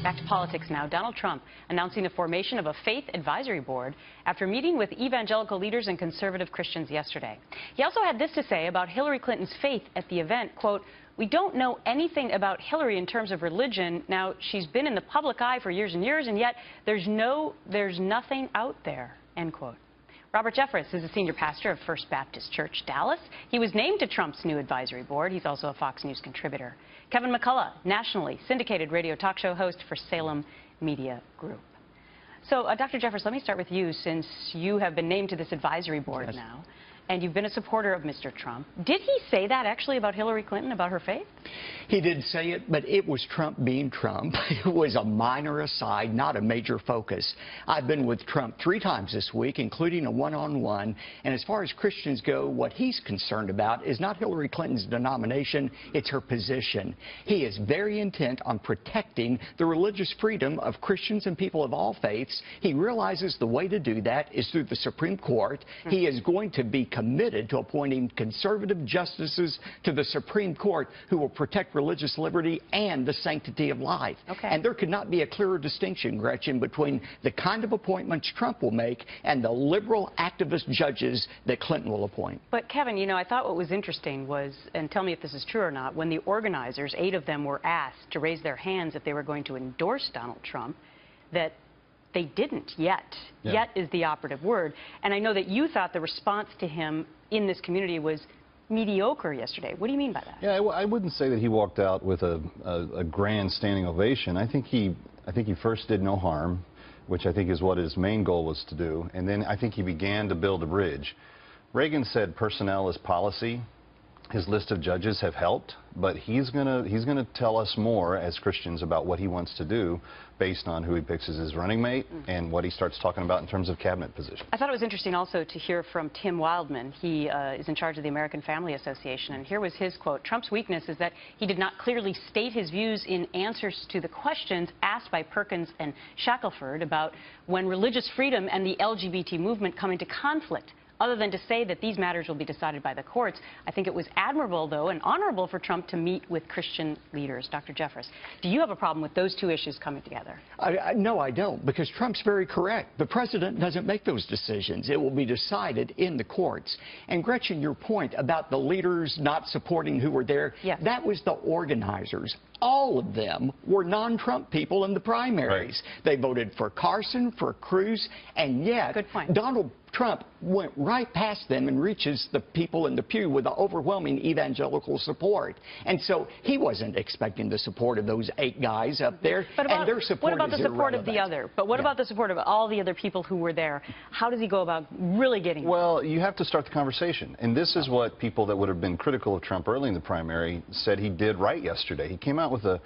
Back to politics now. Donald Trump announcing the formation of a faith advisory board after meeting with evangelical leaders and conservative Christians yesterday. He also had this to say about Hillary Clinton's faith at the event, quote, "We don't know anything about Hillary in terms of religion. Now, she's been in the public eye for years and years, and yet there's nothing out there," end quote. Robert Jeffress is a senior pastor of First Baptist Church, Dallas. He was named to Trump's new advisory board. He's also a Fox News contributor. Kevin McCullough, nationally syndicated radio talk show host for Salem Media Group. So, Dr. Jeffress, let me start with you, since you have been named to this advisory board now, and you've been a supporter of Mr. Trump. Did he say that actually about Hillary Clinton, about her faith? He did say it, but it was Trump being Trump. It was a minor aside, not a major focus. I've been with Trump 3 times this week, including a one-on-one. And as far as Christians go, what he's concerned about is not Hillary Clinton's denomination, it's her position. He is very intent on protecting the religious freedom of Christians and people of all faiths. He realizes the way to do that is through the Supreme Court. He is going to be committed to appointing conservative justices to the Supreme Court who will protect religious liberty and the sanctity of life. And there could not be a clearer distinction, Gretchen, between the kind of appointments Trump will make and the liberal activist judges that Clinton will appoint. But, Kevin, you know, I thought what was interesting was, and tell me if this is true or not, when the organizers, 8 of them, were asked to raise their hands if they were going to endorse Donald Trump, that they didn't yet. Yet is the operative word. And I know that you thought the response to him in this community was mediocre yesterday. What do you mean by that? Yeah, I wouldn't say that he walked out with a grand standing ovation. I think he first did no harm, which I think is what his main goal was to do. And then I think he began to build a bridge. Reagan said personnel is policy. His list of judges have helped, but he's gonna tell us more as Christians about what he wants to do based on who he picks as his running mate and what he starts talking about in terms of cabinet positions. I thought it was interesting also to hear from Tim Wildman. He is in charge of the American Family Association, and here was his quote: "Trump's weakness is that he did not clearly state his views in answers to the questions asked by Perkins and Shackelford about when religious freedom and the LGBT movement come into conflict. Other than to say that these matters will be decided by the courts, I think it was admirable, though, and honorable for Trump to meet with Christian leaders." Dr. Jeffress, do you have a problem with those 2 issues coming together? No, I don't, because Trump's very correct. The president doesn't make those decisions. It will be decided in the courts. And Gretchen, your point about the leaders not supporting who were there, that was the organizers. All of them were non-Trump people in the primaries. They voted for Carson, for Cruz, and yet Donald Trump went right past them and reaches the people in the pew with the overwhelming evangelical support. And so he wasn't expecting the support of those 8 guys up there. And their support what about the support of the other? But what about the support of all the other people who were there? How does he go about really getting them? Well, you have to start the conversation. And this is what people that would have been critical of Trump early in the primary said he did right yesterday. He came out with a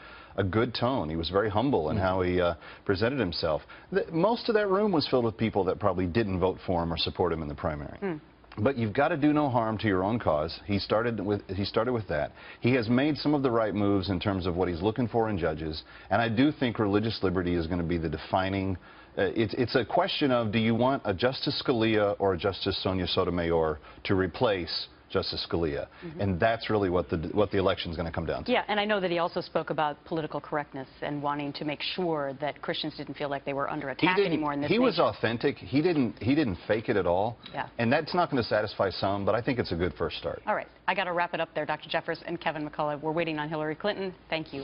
good tone. He was very humble in how he presented himself. Most of that room was filled with people that probably didn't vote for him or support him in the primary. But you've got to do no harm to your own cause. He started with that. He has made some of the right moves in terms of what he's looking for in judges, and I do think religious liberty is going to be the defining. It's a question of, do you want a Justice Scalia or a Justice Sonia Sotomayor to replace Justice Scalia? And that's really what the election is going to come down to. Yeah, and I know that he also spoke about political correctness and wanting to make sure that Christians didn't feel like they were under attack anymore in this nation. He was authentic. He didn't fake it at all. And that's not going to satisfy some, but I think it's a good first start. All right, I got to wrap it up there, Dr. Jeffress and Kevin McCullough. We're waiting on Hillary Clinton. Thank you.